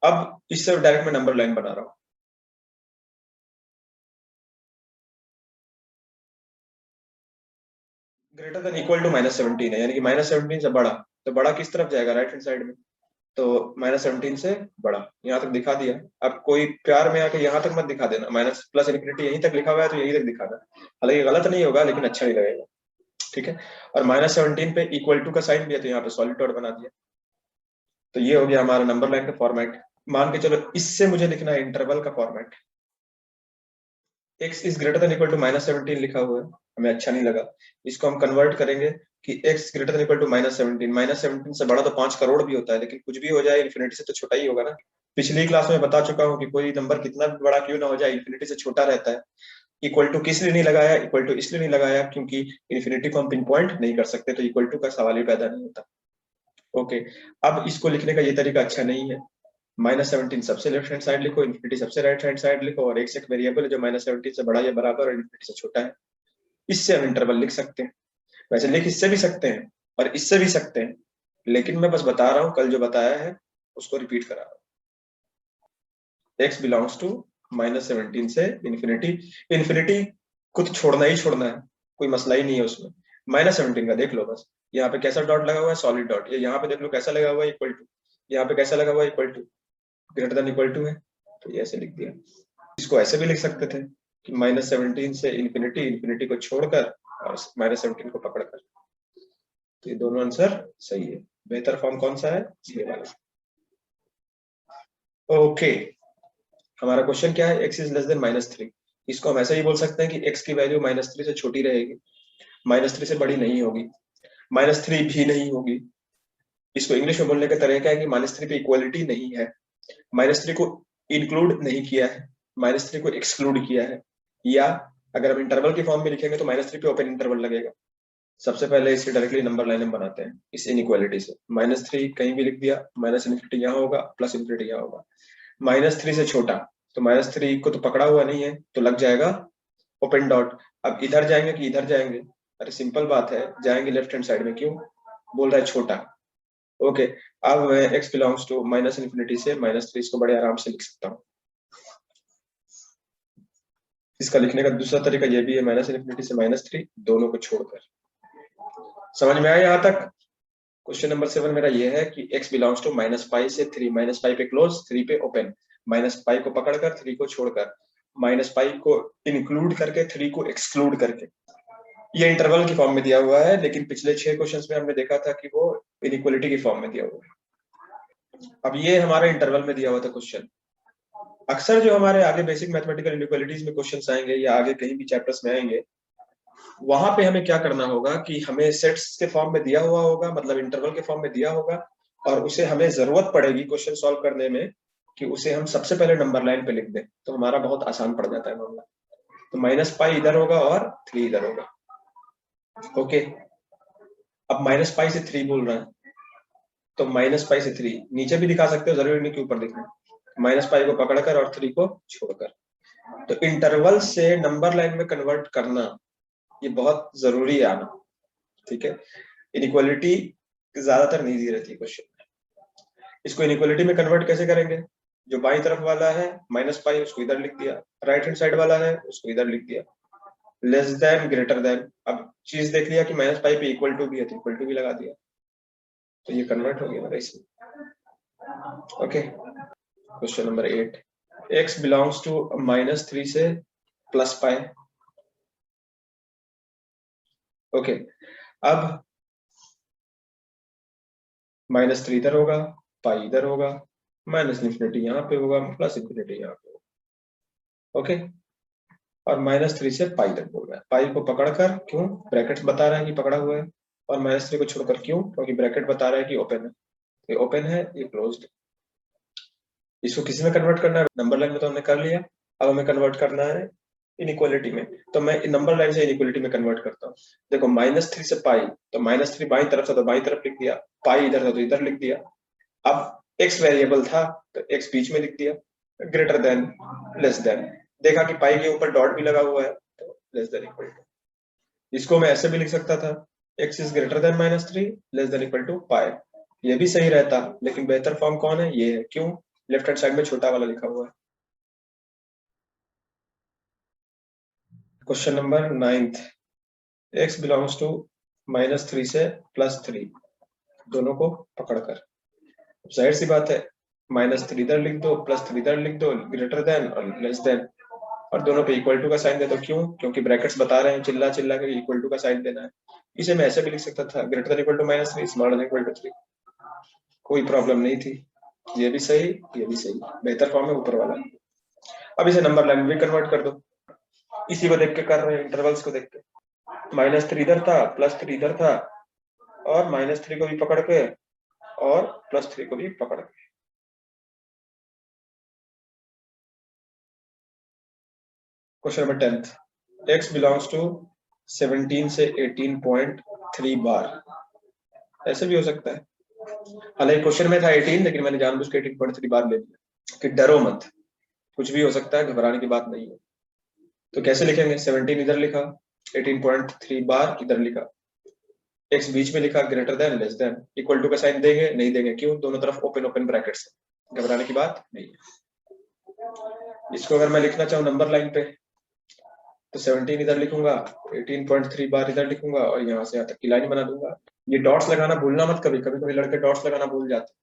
अब इससे डायरेक्ट मैं नंबर लाइन बना रहा हूं। ग्रेटर देन इक्वल टू -17 है, यानी कि -17 से बड़ा, तो बड़ा किस तरफ जाएगा, राइट हैंड साइड में। तो -17 से बड़ा, यहाँ तक दिखा दिया। अब कोई प्यार में आके यहाँ तक मत दिखा देना, माइनस प्लस इन्फिनिटी यहीं तक लिखा हुआ है तो यहीं तक दिखा देना, हालांकि गलत नहीं होगा लेकिन अच्छा नहीं लगेगा, ठीक है। और -17 पे इक्वल टू का साइन भी है तो यहाँ पे सॉलिड डॉट बना दिया। तो ये हो गया हमारा नंबर लाइन का फॉर्मेट। मान के चलो इससे मुझे लिखना है इंटरवल का format. x is greater than equal to -17 लिखा हुआ है, हमें अच्छा नहीं लगा। इसको हम कन्वर्ट करेंगे कि x greater than equal to -17। -17 से बड़ा तो 5 करोड़ भी होता है, लेकिन कुछ भी हो जाए इन्फिनिटी से तो छोटा ही होगा ना। पिछली क्लास में बता चुका हूँ कि कोई नंबर कितना भी बड़ा क्यों ना हो जाए इन्फिनिटी से छोटा रहता है। इक्वल टू किस लिए नहीं लगाया, इक्वल टू इसलिए नहीं लगाया क्योंकि इन्फिनिटी को हम पिन पॉइंट नहीं कर सकते, तो इक्वल टू का सवाल ही पैदा नहीं होता। ओके, अब इसको लिखने का ये तरीका अच्छा नहीं है। -17 सबसे लेफ्ट हैंड साइड लिखो, इन्फिनिटी सबसे राइट हैंड साइड लिखो, और एक वेरिएबल है जो -17 से बड़ा या बराबर और इन्फिनिटी से छोटा है। इससे हम इंटरवल लिख सकते हैं। वैसे लिख इससे भी सकते हैं और इससे भी सकते हैं, लेकिन मैं बस बता रहा हूं, कल जो बताया है उसको रिपीट करा रहा हूं। x बिलोंग्स टू -17 से इन्फिनिटी। इन्फिनिटी को तो छोड़ना ही छोड़ना है, कोई मसला ही नहीं है उसमें। -17 का देख लो बस, यहाँ पे कैसा डॉट लगा हुआ है, सॉलिड डॉट। ये यहाँ पे देख लो कैसा लगा हुआ है, इक्वल टू। यहाँ पे कैसा लगा हुआ है, equal to, greater than equal to है, तो ये ऐसे लिख दिया। इसको ऐसे भी लिख सकते थे कि -17 से इन्फिनिटी, इन्फिनिटी को छोड़कर और -17 को पकड़कर। तो ये दोनों आंसर सही है। बेहतर फॉर्म कौन सा है, ये वाला। ओके, हमारा क्वेश्चन क्या है, x इज लेस देन -3। इसको हम ऐसे ही बोल सकते हैं कि x की वैल्यू -3 से छोटी रहेगी, -3 से बड़ी नहीं होगी, -3 भी नहीं होगी। इसको इंग्लिश में बोलने का तरीका है कि -3 पे इक्वलिटी नहीं है, -3 को इंक्लूड नहीं किया है, -3 को एक्सक्लूड किया है। या अगर हम इंटरवल की फॉर्म में लिखेंगे तो -3 पे ओपन इंटरवल लगेगा। सबसे पहले इससे डायरेक्टली नंबर लाइन हम बनाते हैं इस इनइक्वालिटी से। -3 कहीं भी लिख दिया, माइनस इन्फिनिटी यहाँ होगा, प्लस इन्फिनिटी यहाँ होगा। -3 से छोटा, तो -3 को तो पकड़ा हुआ नहीं है तो लग जाएगा ओपन डॉट। अब इधर जाएंगे कि इधर जाएंगे, अरे सिंपल बात है, जाएंगे लेफ्ट हैंड साइड में, क्यों बोल रहा है छोटा। ओके, अब मैं x बिलोंग्स टू -इन्फिनिटी से -3 इसको बड़े आराम से लिख सकता हूँ। इसका लिखने का दूसरा तरीका ये भी है, -इन्फिनिटी से -3 दोनों को छोड़कर। समझ में आया यहाँ तक। क्वेश्चन नंबर 7 मेरा ये है कि x बिलोंग्स टू -पाई से 3, -पाई पे क्लोज, 3 पे ओपन, -पाई को पकड़कर 3 को छोड़कर, -पाई को इंक्लूड करके 3 को एक्सक्लूड करके। ये इंटरवल की फॉर्म में दिया हुआ है, लेकिन पिछले 6 क्वेश्चंस में हमने देखा था कि वो इनइक्वालिटी की फॉर्म में दिया हुआ है। अब ये हमारे इंटरवल में दिया हुआ था क्वेश्चन। अक्सर जो हमारे आगे बेसिक मैथमेटिकल इनइक्वालिटीज में क्वेश्चंस आएंगे या आगे कहीं भी चैप्टर्स में आएंगे, वहां पे हमें क्या करना होगा कि हमें सेट्स के फॉर्म में दिया हुआ होगा, मतलब इंटरवल के फॉर्म में दिया होगा, और उसे हमें जरूरत पड़ेगी क्वेश्चन सॉल्व करने में कि उसे हम सबसे पहले नंबर लाइन पे लिख दें, तो हमारा बहुत आसान पड़ जाता है मामला। तो -पाई इधर होगा और 3 इधर होगा। ओके, अब -पाई से 3 बोल रहा है, तो -पाई से 3 नीचे भी दिखा सकते हो, जरूरी नहीं कि ऊपर दिखना। -पाई को पकड़कर और 3 को छोड़कर। तो इंटरवल से नंबर लाइन में कन्वर्ट करना ये बहुत जरूरी है आना, ठीक है। इनइक्वालिटी ज्यादातर नहीं दी रहती क्वेश्चन में। इसको इनइक्वालिटी में कन्वर्ट कैसे करेंगे, जो बाई तरफ वाला है -पाई उसको इधर लिख दिया, राइट हैंड साइड वाला है उसको इधर लिख दिया, लेस देन ग्रेटर देन। अब चीज देख लिया कि -पाई पे इक्वल टू भी है तो इक्वल टू भी लगा दिया, तो ये कन्वर्ट हो गया मेरा इसमें। Okay, question number 8, x belongs to -3 से +पाई। ओके, अब -3 इधर होगा, पाई इधर होगा, -इन्फिनिटी यहाँ पे होगा, प्लस इन्फिनिटी यहाँ पे होगा। ओके, और -3 से पाई तक बोल रहा है। पाई को पकड़कर, क्यों, ब्रैकेट्स बता रहा है कि पकड़ा हुआ है, और -3 को छोड़कर, क्यों, क्योंकि ब्रैकेट बता रहा है कि ओपन है। ये ओपन है, ये क्लोज्ड। इसको किसी में कन्वर्ट करना है, नंबर लाइन में तो हमने कर लिया, अब हमें कन्वर्ट करना है इनइक्वालिटी में। तो मैं नंबर लाइन से इनइक्वालिटी में कन्वर्ट करता हूँ। देखो -3 से पाई, तो -3 बाई तरफ था तो बाई तरफ लिख दिया, पाई इधर था तो इधर लिख दिया। अब x वेरिएबल था तो x बीच में लिख दिया, ग्रेटर देन, लेस देन। देखा कि पाई के ऊपर डॉट भी लगा हुआ है तो लेस देन इक्वल टू। इसको मैं ऐसे भी लिख सकता था, x is greater than -3, less than equal to pi. ये भी सही रहता, लेकिन बेहतर फॉर्म कौन है, ये है। क्यों, लेफ्ट हैंड साइड में छोटा वाला लिखा हुआ है। Question number 9th, x belongs to -3 से +3 दोनों को पकड़कर। जाहिर सी बात है, -3 इधर लिख दो, +3 इधर लिख दो, ग्रेटर देन और लेस देन, और दोनों पे इक्वल टू का साइन दे दो। क्यों? क्योंकि ब्रैकेट्स बता रहे हैं चिल्ला चिल्ला के इक्वल टू का साइन देना है। इसे मैं ऐसे भी लिख सकता था, greater than equal to -3, smaller than equal to 3, कोई प्रॉब्लम नहीं थी। ये भी सही, ये भी सही, बेहतर फॉर्म है ऊपर वाला। अब इसे नंबर लाइन में कन्वर्ट कर दो, इसी को देख के कर रहे हैं, इंटरवल्स को देख के। -3 इधर था, +3 इधर था, और -3 को भी पकड़ के और +3 को भी पकड़ के। Question number 10th, x belongs to 17 से 18.3 बार। ऐसे भी हो सकता है, हालांकि क्वेश्चन में था 18, लेकिन मैंने जानबूझ के 18.3 बार ले लिया कि डरो मत, कुछ भी हो सकता है, घबराने की बात नहीं है। तो कैसे लिखेंगे? 17 इधर लिखा, 18.3 बार इधर लिखा, x बीच में लिखा, greater than less than, equal to का साइन देंगे? नहीं देंगे। क्यों? दोनों तरफ ओपन ओपन ब्रैकेट्स है, घबराने की बात नहीं है। इसको अगर मैं लिखना चाहूँ नंबर लाइन पे, तो 17 इधर लिखूंगा, 18.3 बार इधर लिखूंगा, और यहाँ से यहाँ तक की लाइन बना दूंगा। ये डॉट्स लगाना भूलना मत, कभी कभी कभी लड़के डॉट्स लगाना भूल जाते।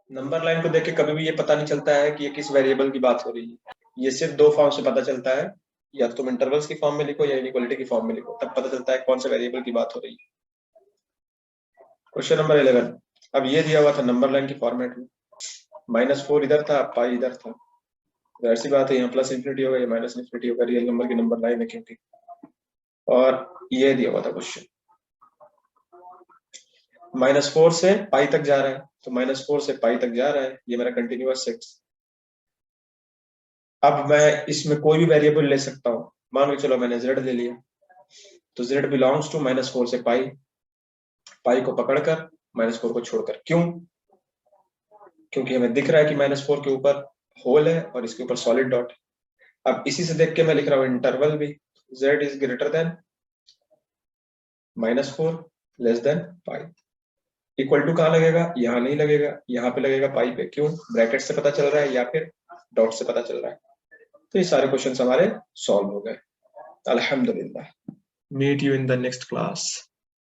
नंबर लाइन को देख के कभी भी ये पता नहीं चलता है कि ये किस वेरिएबल की बात हो रही है। ये सिर्फ दो फॉर्म से पता चलता है, या तुम इंटरवल्स की फॉर्म में लिखो या इनइक्वालिटी की फॉर्म में लिखो, तब पता चलता है कौन सा वेरिएबल की बात हो रही है। क्वेश्चन नंबर 11, अब ये दिया हुआ था नंबर लाइन की फॉर्मेट में, -4 इधर था, पाई इधर था, ऐसी बात है, यहाँ प्लस इंफिनिटी होगा, या माइनस इंफिनिटी होगा, रियल नंबर की नंबर लाइन है क्योंकि। और ये दिया हुआ था क्वेश्चन, -4 से पाई तक जा रहा है, तो -4 से पाई तक जा रहा है, ये मेरा कंटिन्यूअस सेक्स। अब मैं इसमें कोई भी वेरिएबल ले सकता हूँ, मान के चलो मैंने z ले लिया, तो z बिलोंग्स टू -4 से पाई, पाई को पकड़कर -4 को छोड़कर। क्यों? क्योंकि हमें दिख रहा है कि -4 के ऊपर होल है और इसके ऊपर सॉलिड डॉट है। अब इसी से देख के मैं लिख रहा हूँ इंटरवल भी, z is greater than -4 less than pi. Equal to कहाँ लगेगा? यहाँ नहीं लगेगा, यहाँ पे लगेगा पाई पे। क्यों? ब्रैकेट से पता चल रहा है या फिर डॉट से पता चल रहा है। तो ये सारे क्वेश्चंस हमारे सॉल्व हो गए, अल्हम्दुलिल्लाह। Meet you in the next class.